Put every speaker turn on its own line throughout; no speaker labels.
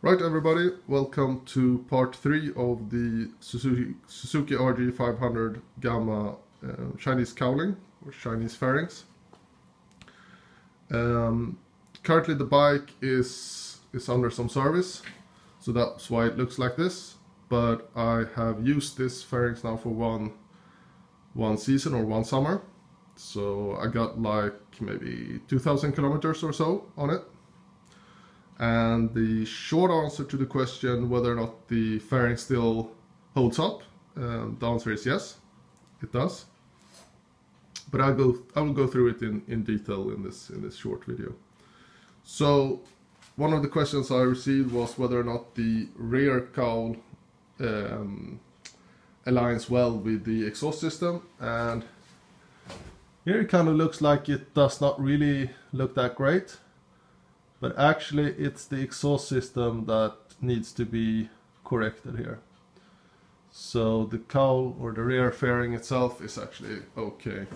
Right, everybody, welcome to part 3 of the Suzuki RG500 Gamma Chinese cowling or Chinese fairings. Currently the bike is under some service, so that's why it looks like this, but I have used this fairings now for one season or one summer, so I got like maybe 2,000 kilometers or so on it. And the short answer to the question whether or not the fairing still holds up, the answer is yes, it does. But I will go through it in detail in this short video. So one of the questions I received was whether or not the rear cowl aligns well with the exhaust system, and here it kind of looks like it does not really look that great. But actually it's the exhaust system that needs to be corrected here. So the cowl or the rear fairing itself is actually okay.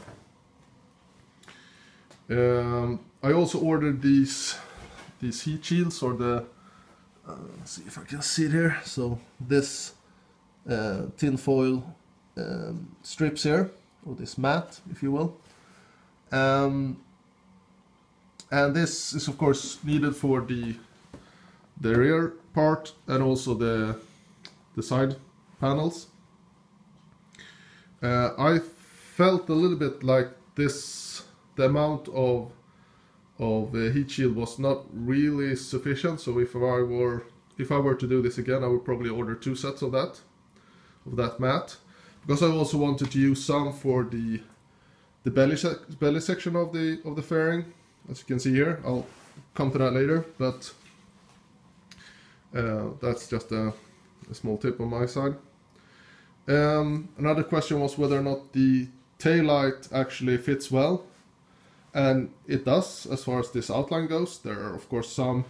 I also ordered these heat shields, or the let's see if I can see it here. So this tin foil strips here, or this mat if you will. And this is of course needed for the rear part and also the side panels. I felt a little bit like the amount of heat shield was not really sufficient. So if I were to do this again, I would probably order 2 sets of that mat, because I also wanted to use some for the belly section of the fairing. As you can see here, I'll come to that later, but that's just a small tip on my side. Another question was whether or not the taillight actually fits well, and it does as far as this outline goes. There are of course some,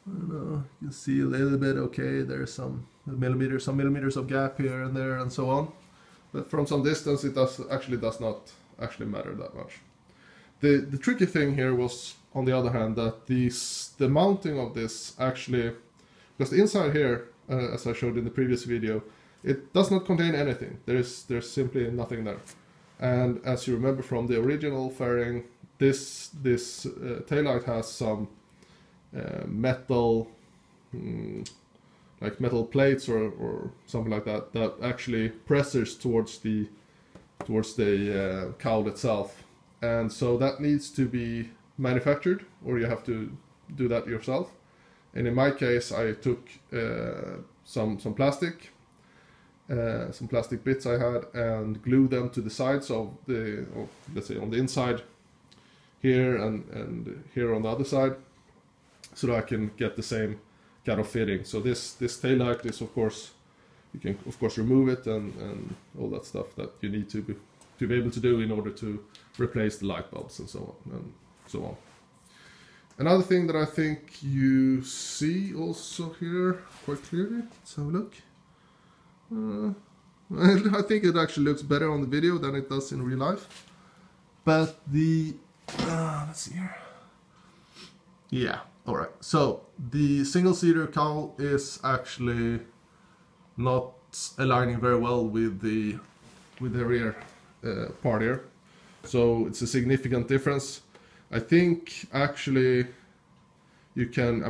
I don't know, you can see a little bit, okay, there's some millimeters of gap here and there and so on, but from some distance it does not matter that much. The tricky thing here was, on the other hand, that the mounting of this actually, because the inside here, as I showed in the previous video, it does not contain anything. There's simply nothing there. And as you remember from the original fairing, this taillight has some metal, like metal plates or something like that actually presses towards the cowl itself. And so that needs to be manufactured, or you have to do that yourself. And in my case, I took some plastic bits I had and glued them to the sides of let's say on the inside here and here on the other side, so that I can get the same kind of fitting. So this taillight is, of course, you can of course remove it and all that stuff that you need to be able to do in order to replace the light bulbs and so on. Another thing that I think you see also here quite clearly, let's have a look. I think it actually looks better on the video than it does in real life. But let's see here. Yeah, alright. So the single-seater cowl is actually not aligning very well with the rear part here. So it's a significant difference. I think actually you can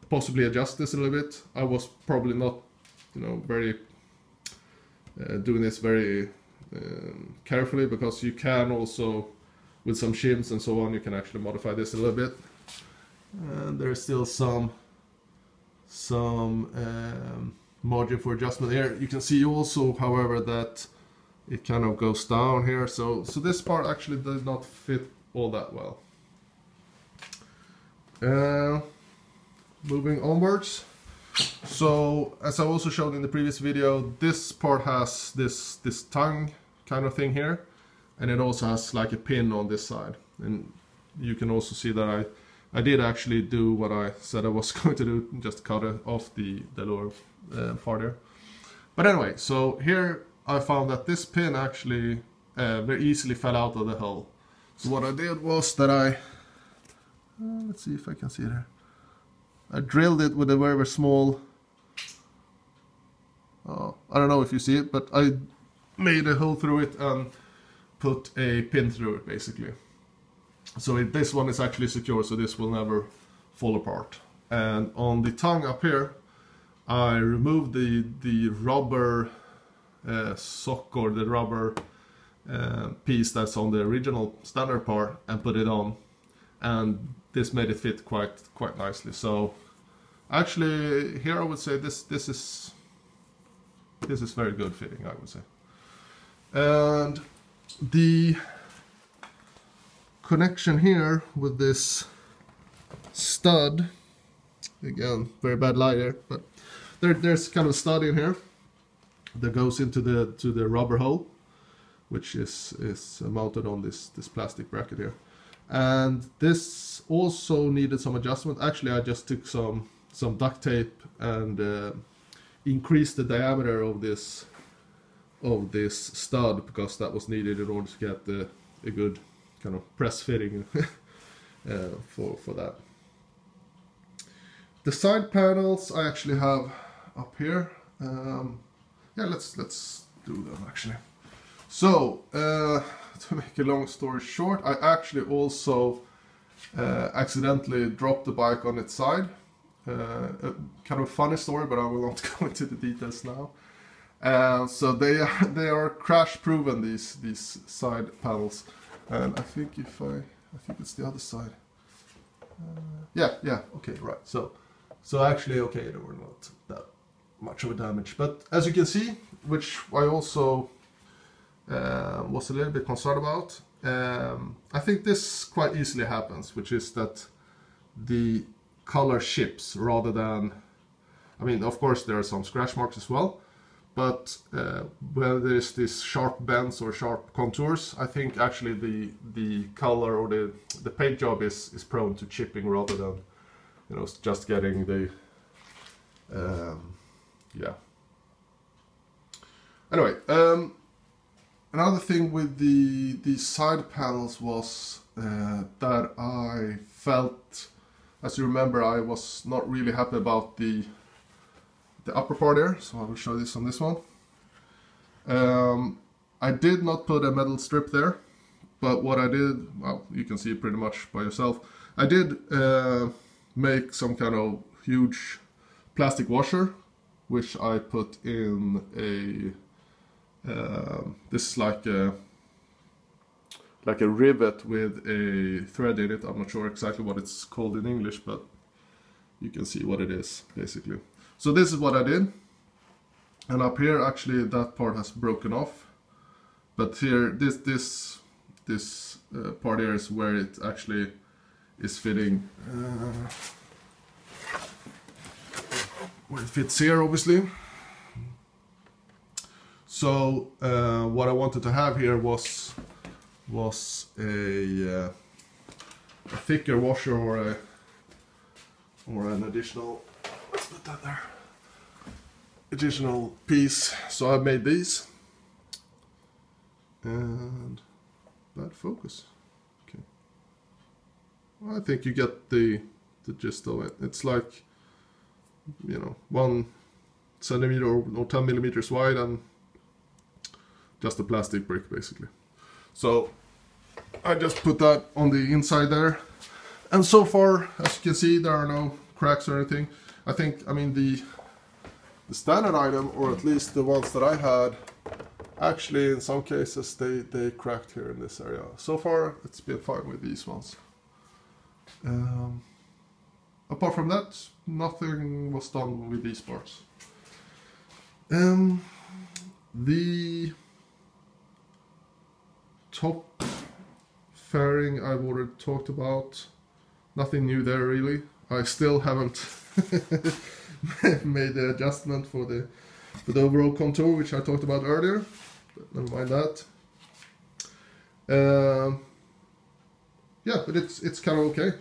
possibly adjust this a little bit. I was probably not, very doing this very carefully, because you can also, with some shims and so on, you can actually modify this a little bit. And there's still some margin for adjustment here. You can see also, however, that it kind of goes down here, so this part actually did not fit all that well. Moving onwards, so as I also showed in the previous video, this part has this tongue kind of thing here, and it also has like a pin on this side. And you can also see that I did actually do what I said I was going to do, just cut it off the lower part here. But anyway, so here I found that this pin actually very easily fell out of the hull. So what I did was that let's see if I can see it here. I drilled it with a very, very small, I don't know if you see it, but I made a hole through it and put a pin through it basically. So this one is actually secure, so this will never fall apart. And on the tongue up here, I removed the rubber sock, or the rubber piece that's on the original standard part, and put it on, and this made it fit quite nicely. So actually here I would say this is very good fitting, I would say. And the connection here with this stud, again very bad light here, but there's kind of a stud in here that goes into the rubber hole, which is mounted on this plastic bracket here. And this also needed some adjustment. Actually, I just took some duct tape and increased the diameter of this stud, because that was needed in order to get a good kind of press fitting for that. The side panels I actually have up here. Yeah, let's do them actually. So to make a long story short, I actually also accidentally dropped the bike on its side. Kind of a funny story, but I will not go into the details now. So they are crash proven, these side panels, and I think it's the other side. Yeah, okay, right. So actually, okay, there were not that much of a damage, but as you can see, which I also was a little bit concerned about, I think this quite easily happens, which is that the color ships rather than, I mean, of course there are some scratch marks as well, but where there's this sharp bends or sharp contours, I think actually the color or the paint job is prone to chipping rather than, you know, just getting the yeah. Anyway, another thing with the side panels was that I felt, as you remember, I was not really happy about the upper part here, so I will show this on this one. I did not put a metal strip there, but what I did, well, you can see it pretty much by yourself. I did make some kind of huge plastic washer, which I put in a this is like a rivet with a thread in it. I'm not sure exactly what it's called in English, but you can see what it is basically. So this is what I did, and up here actually that part has broken off, but here this part here is where it actually is fitting, where it fits here obviously. So what I wanted to have here was a thicker washer or an additional, let's put that there, additional piece. So I made these, and bad focus. Okay, well, I think you get the gist of it. It's like, you know, 1 centimeter or 10 millimeters wide and just a plastic brick basically. So I just put that on the inside there, and so far, as you can see, there are no cracks or anything. I think, I mean, the standard item, or at least the ones that I had, actually in some cases they cracked here in this area. So far it's been fine with these ones. Apart from that, nothing was done with these parts. The top fairing I've already talked about. Nothing new there really. I still haven't made the adjustment for the overall contour, which I talked about earlier, but never mind that. Yeah, but it's kind of okay.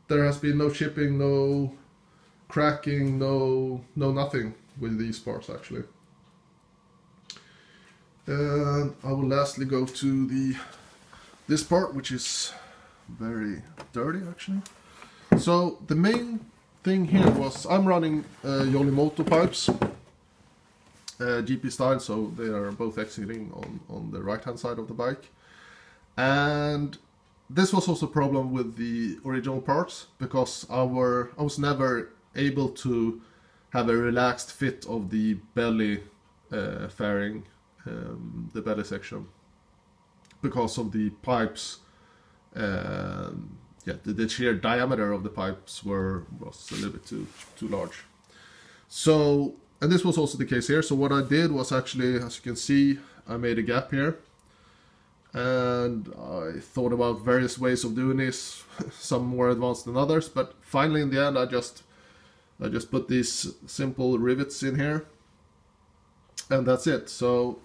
There has been no chipping, no cracking, no nothing with these parts actually. And I will lastly go to this part, which is very dirty actually. So the main thing here was I'm running Yolimoto pipes, GP style, so they are both exiting on the right hand side of the bike. And this was also a problem with the original parts, because I was never able to have a relaxed fit of the belly fairing, the belly section, because of the pipes. Yeah, the sheer diameter of the pipes was a little bit too large. So, and this was also the case here. So what I did was actually, as you can see, I made a gap here, and I thought about various ways of doing this, some more advanced than others, but finally in the end I just put these simple rivets in here, and that's it. So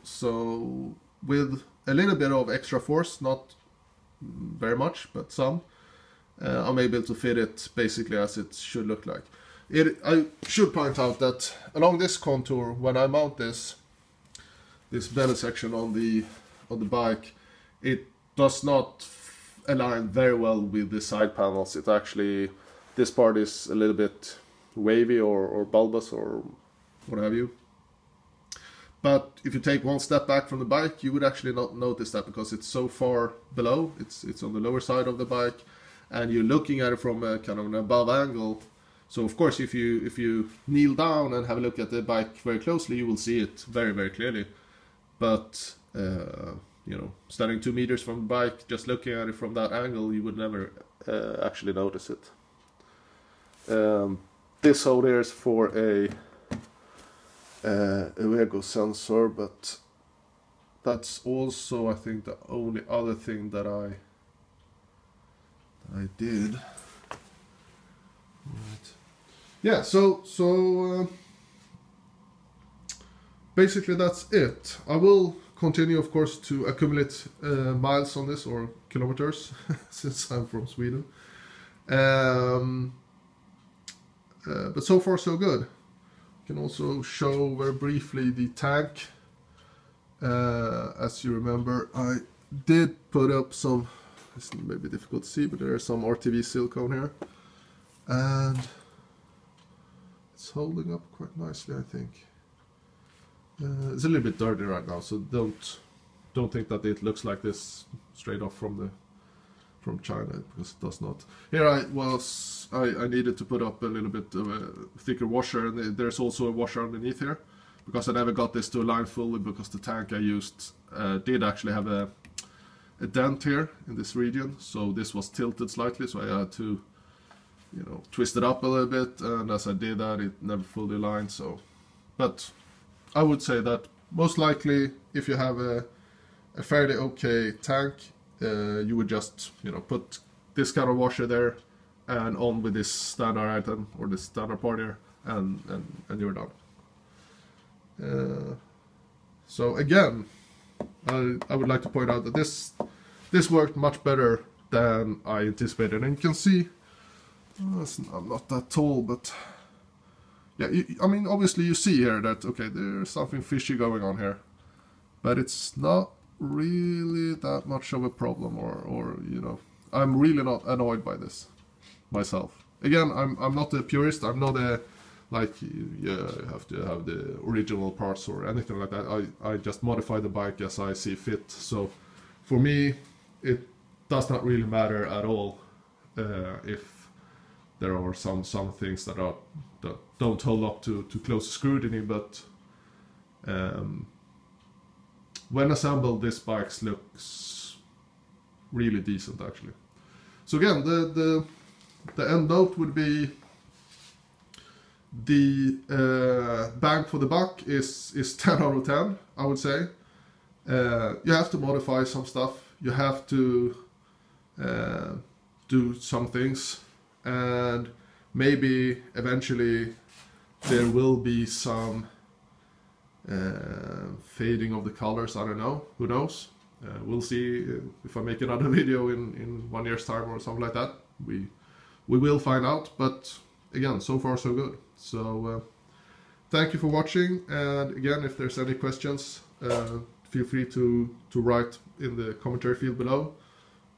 with a little bit of extra force, not very much, but some, I'm able to fit it basically as it should look like. I should point out that along this contour, when I mount this belly section on the bike, it does not align very well with the side panels. It actually, this part is a little bit wavy or bulbous or what have you. But if you take one step back from the bike, you would actually not notice that, because it's so far below. It's on the lower side of the bike, and you're looking at it from a kind of an above angle. So of course, if you kneel down and have a look at the bike very closely, you will see it very, very clearly. But you know, standing 2 meters from the bike, just looking at it from that angle, you would never actually notice it. This hole here is for a Uego sensor, but that's also, I think, the only other thing that I did. Right. Yeah, so basically that's it. I will continue, of course, to accumulate miles on this, or kilometers, since I'm from Sweden. But so far so good. I can also show very briefly the tank. As you remember, I did put up some, it's maybe difficult to see, but there is some RTV silicone here, and it's holding up quite nicely, I think. It's a little bit dirty right now, so don't think that it looks like this straight off from China, because it does not. Here I needed to put up a little bit of a thicker washer, and there's also a washer underneath here, because I never got this to align fully, because the tank I used did actually have a dent here in this region, so this was tilted slightly, so I had to, you know, twist it up a little bit, and as I did that, it never fully aligned. So, but I would say that most likely, if you have a fairly okay tank, you would just, you know, put this kind of washer there and on with this standard item, or this standard part here, and you're done. So again, I would like to point out that this worked much better than I anticipated, and you can see I'm not that tall, but yeah, I mean, obviously you see here that, okay, there's something fishy going on here, but it's not really that much of a problem, or you know, I'm really not annoyed by this myself. Again, I'm not a purist. I'm not a, like, you have to have the original parts or anything like that. I just modify the bike as I see fit. So for me, it does not really matter at all if there are some things that don't hold up to close scrutiny, but when assembled, this bike looks really decent, actually. So again, the end note would be the bang for the buck is 10 out of 10, I would say. You have to modify some stuff. You have to do some things, and maybe eventually there will be some fading of the colors. I don't know, who knows. We'll see if I make another video in 1 year's time or something like that. We will find out, but again, so far so good. So thank you for watching, and again, if there's any questions, feel free to write in the commentary field below,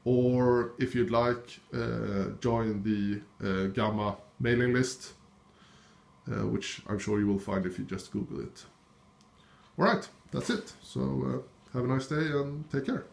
or if you'd like, join the Gamma mailing list, which I'm sure you will find if you just Google it. Alright, that's it. So have a nice day and take care.